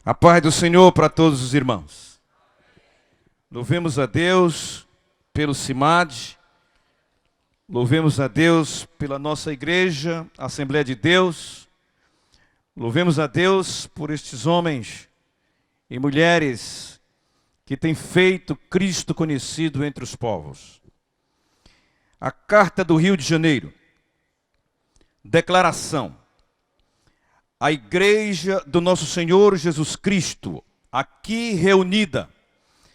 A paz do Senhor para todos os irmãos. Louvemos a Deus pelo CIMAD, louvemos a Deus pela nossa igreja, Assembleia de Deus, louvemos a Deus por estes homens e mulheres que têm feito Cristo conhecido entre os povos. A Carta do Rio de Janeiro, declaração. A Igreja do Nosso Senhor Jesus Cristo, aqui reunida,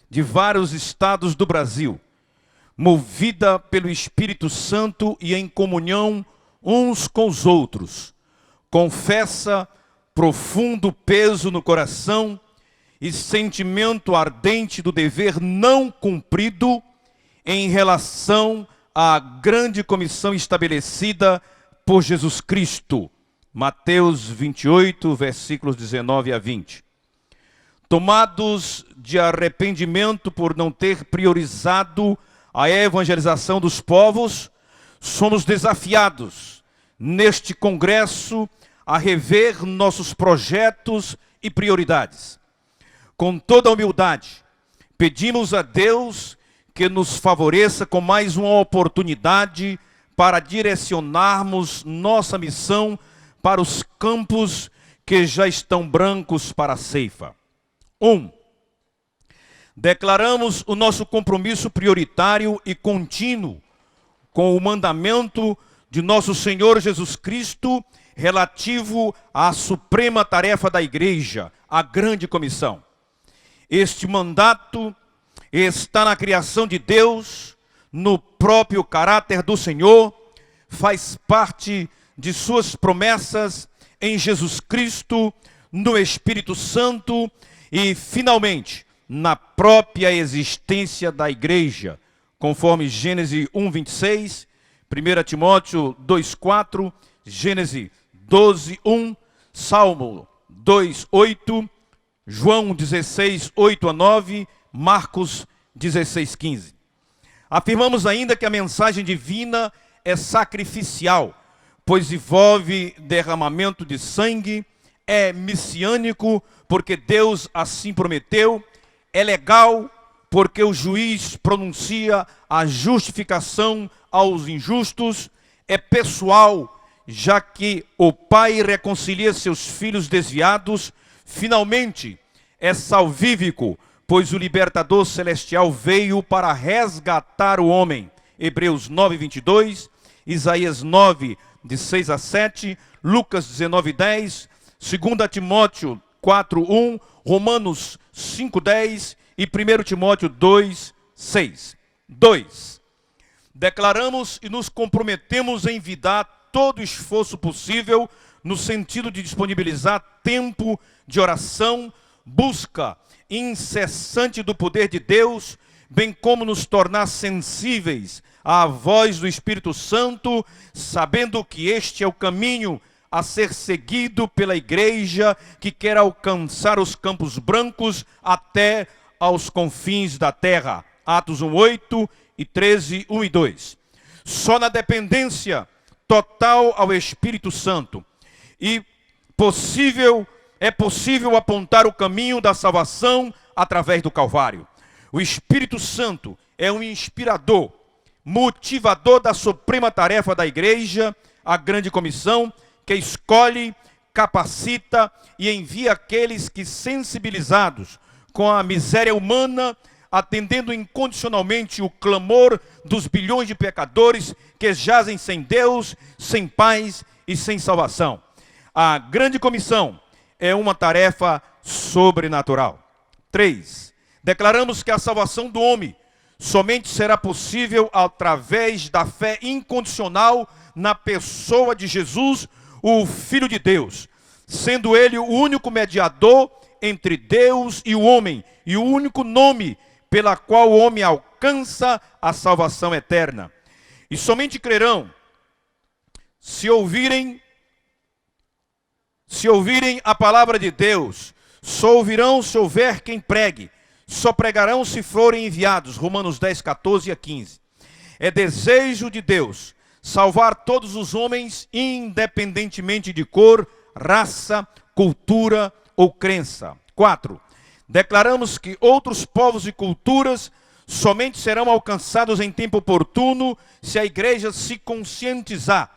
de vários estados do Brasil, movida pelo Espírito Santo e em comunhão uns com os outros, confessa profundo peso no coração e sentimento ardente do dever não cumprido em relação à grande comissão estabelecida por Jesus Cristo. Mateus 28, versículos 19 a 20. Tomados de arrependimento por não ter priorizado a evangelização dos povos, somos desafiados neste congresso a rever nossos projetos e prioridades. Com toda a humildade, pedimos a Deus que nos favoreça com mais uma oportunidade para direcionarmos nossa missão para os campos que já estão brancos para a ceifa. 1. Declaramos o nosso compromisso prioritário e contínuo com o mandamento de nosso Senhor Jesus Cristo relativo à suprema tarefa da igreja, a grande comissão. Este mandato está na criação de Deus, no próprio caráter do Senhor, faz parte de suas promessas em Jesus Cristo, no Espírito Santo e, finalmente, na própria existência da igreja, conforme Gênesis 1:26, 1 Timóteo 2:4, Gênesis 12:1, Salmo 2:8, João 16:8 a 9, Marcos 16:15. Afirmamos ainda que a mensagem divina é sacrificial, pois envolve derramamento de sangue, é messiânico, porque Deus assim prometeu, é legal, porque o juiz pronuncia a justificação aos injustos, é pessoal, já que o Pai reconcilia seus filhos desviados, finalmente é salvífico, pois o libertador celestial veio para resgatar o homem. Hebreus 9:22, Isaías 9, de 6 a 7, Lucas 19:10, 2 Timóteo 4:1, Romanos 5:10 e 1 Timóteo 2:6. 2. Declaramos e nos comprometemos em envidar todo o esforço possível no sentido de disponibilizar tempo de oração, busca incessante do poder de Deus, bem como nos tornar sensíveis à voz do Espírito Santo, sabendo que este é o caminho a ser seguido pela igreja que quer alcançar os campos brancos até aos confins da terra. Atos 1:8 e 13:1 e 2. Só na dependência total ao Espírito Santo é possível apontar o caminho da salvação através do Calvário. O Espírito Santo é um inspirador, motivador da suprema tarefa da igreja, a grande comissão, que escolhe, capacita e envia aqueles que, sensibilizados com a miséria humana, atendendo incondicionalmente o clamor dos bilhões de pecadores que jazem sem Deus, sem paz e sem salvação. A grande comissão é uma tarefa sobrenatural. 3. Declaramos que a salvação do homem somente será possível através da fé incondicional na pessoa de Jesus, o Filho de Deus, sendo ele o único mediador entre Deus e o homem, e o único nome pela qual o homem alcança a salvação eterna. E somente crerão se ouvirem a palavra de Deus, só ouvirão se houver quem pregue, só pregarão se forem enviados. Romanos 10, 14 a 15. É desejo de Deus salvar todos os homens, independentemente de cor, raça, cultura ou crença. 4. Declaramos que outros povos e culturas somente serão alcançados em tempo oportuno se a igreja se conscientizar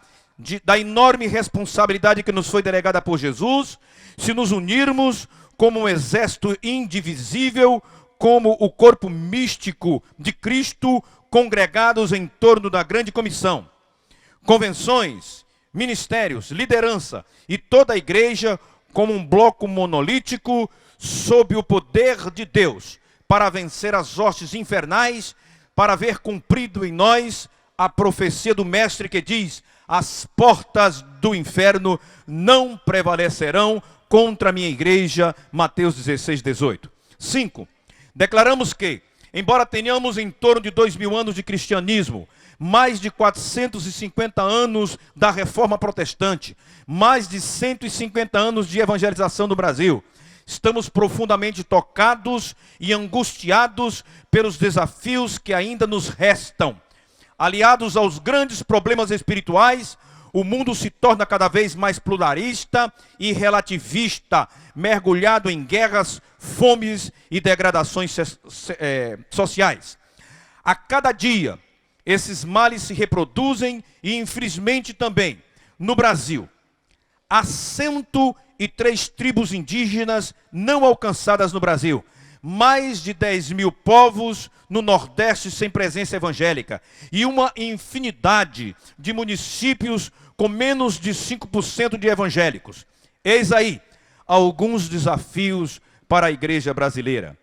da enorme responsabilidade que nos foi delegada por Jesus, se nos unirmos como um exército indivisível, como o corpo místico de Cristo, congregados em torno da grande comissão. Convenções, ministérios, liderança e toda a igreja como um bloco monolítico sob o poder de Deus para vencer as hostes infernais, para ver cumprido em nós a profecia do Mestre que diz: as portas do inferno não prevalecerão contra a minha igreja, Mateus 16, 18. 5. Declaramos que, embora tenhamos em torno de 2000 anos de cristianismo, mais de 450 anos da reforma protestante, mais de 150 anos de evangelização no Brasil, estamos profundamente tocados e angustiados pelos desafios que ainda nos restam. Aliados aos grandes problemas espirituais, o mundo se torna cada vez mais pluralista e relativista, mergulhado em guerras, fomes e degradações sociais. A cada dia, esses males se reproduzem e, infelizmente, também no Brasil. Há 103 tribos indígenas não alcançadas no Brasil. Mais de 10 mil povos no Nordeste sem presença evangélica. E uma infinidade de municípios com menos de 5% de evangélicos. Eis aí alguns desafios para a igreja brasileira.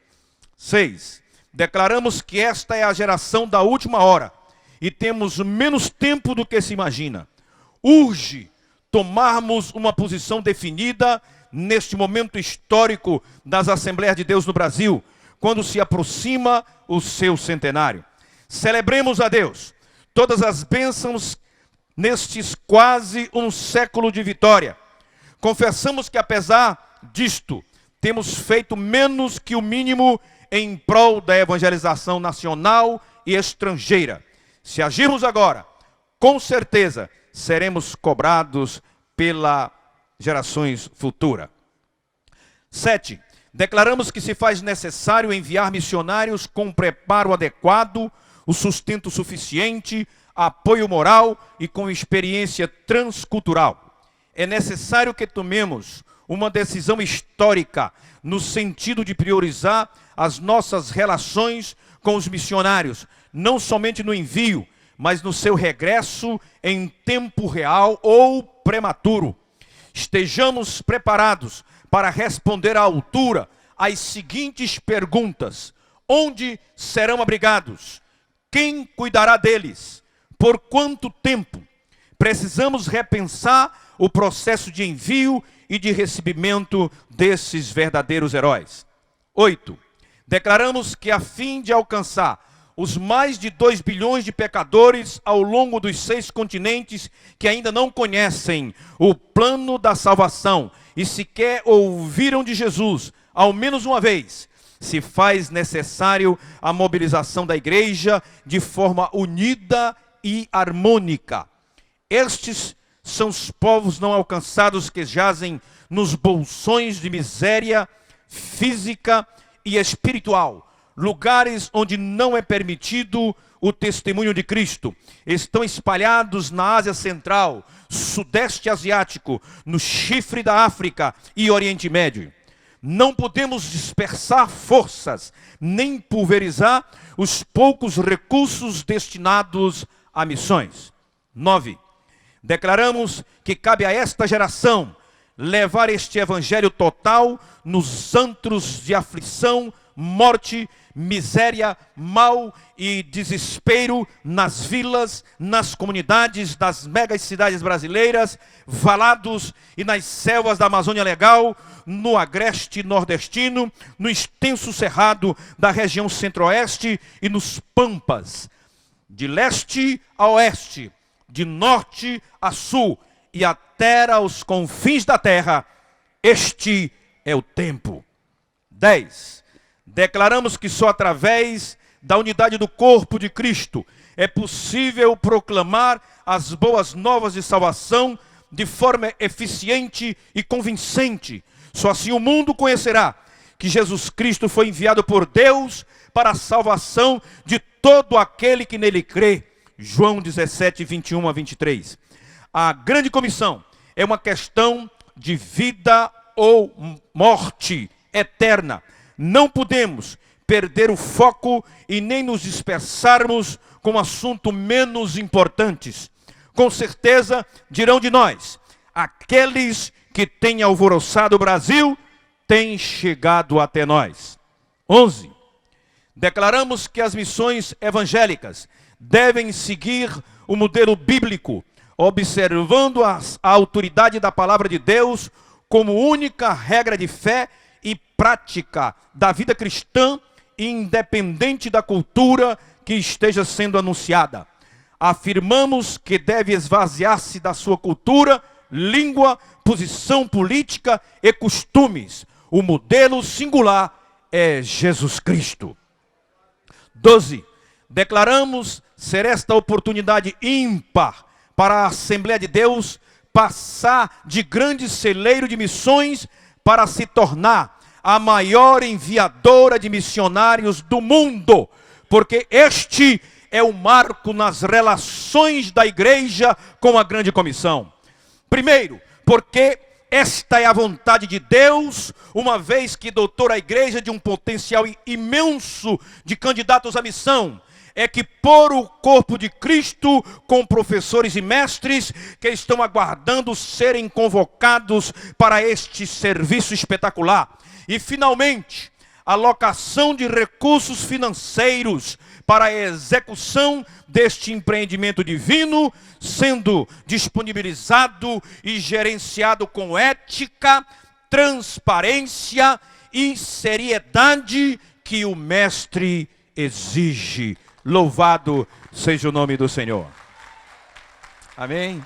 6. Declaramos que esta é a geração da última hora e temos menos tempo do que se imagina. Urge tomarmos uma posição definida neste momento histórico das Assembleias de Deus no Brasil, quando se aproxima o seu centenário. Celebremos a Deus todas as bênçãos nestes quase um século de vitória. Confessamos que, apesar disto, temos feito menos que o mínimo em prol da evangelização nacional e estrangeira. Se agirmos agora, com certeza seremos cobrados pelas gerações futuras. 7. Declaramos que se faz necessário enviar missionários com preparo adequado, o sustento suficiente, apoio moral e com experiência transcultural. É necessário que tomemos uma decisão histórica no sentido de priorizar as nossas relações com os missionários, não somente no envio, mas no seu regresso em tempo real ou prematuro. Estejamos preparados para responder à altura às seguintes perguntas: onde serão abrigados? Quem cuidará deles? Por quanto tempo? Precisamos repensar o processo de envio e de recebimento desses verdadeiros heróis. 8. Declaramos que, a fim de alcançar os mais de 2 bilhões de pecadores ao longo dos 6 continentes que ainda não conhecem o plano da salvação e sequer ouviram de Jesus, ao menos uma vez, se faz necessário a mobilização da igreja de forma unida e harmônica. Estes são os povos não alcançados que jazem nos bolsões de miséria física e espiritual, lugares onde não é permitido o testemunho de Cristo. Estão espalhados na Ásia Central, Sudeste Asiático, no chifre da África e Oriente Médio. Não podemos dispersar forças, nem pulverizar os poucos recursos destinados a missões. 9. Declaramos que cabe a esta geração levar este evangelho total nos antros de aflição, morte, miséria, mal e desespero nas vilas, nas comunidades das megas cidades brasileiras, valados e nas selvas da Amazônia Legal, no agreste nordestino, no extenso cerrado da região centro-oeste e nos pampas, de leste a oeste, de norte a sul e até aos confins da terra. Este é o tempo. 10. Declaramos que só através da unidade do corpo de Cristo é possível proclamar as boas novas de salvação de forma eficiente e convincente. Só assim o mundo conhecerá que Jesus Cristo foi enviado por Deus para a salvação de todo aquele que nele crê. João 17, 21 a 23. A grande comissão é uma questão de vida ou morte eterna. Não podemos perder o foco e nem nos dispersarmos com assuntos menos importantes. Com certeza dirão de nós: aqueles que têm alvoroçado o Brasil têm chegado até nós. 11. Declaramos que as missões evangélicas devem seguir o modelo bíblico, observando a autoridade da palavra de Deus como única regra de fé e prática da vida cristã, independente da cultura que esteja sendo anunciada. Afirmamos que deve esvaziar-se da sua cultura, língua, posição política e costumes. O modelo singular é Jesus Cristo. 12. Declaramos ser esta oportunidade ímpar para a Assembleia de Deus passar de grande celeiro de missões para se tornar a maior enviadora de missionários do mundo, porque este é o marco nas relações da igreja com a grande comissão. Primeiro, porque esta é a vontade de Deus, uma vez que doutora a igreja de um potencial imenso de candidatos à missão, é que por o corpo de Cristo, com professores e mestres que estão aguardando serem convocados para este serviço espetacular. E finalmente, a alocação de recursos financeiros para a execução deste empreendimento divino, sendo disponibilizado e gerenciado com ética, transparência e seriedade que o mestre exige. Louvado seja o nome do Senhor. Amém.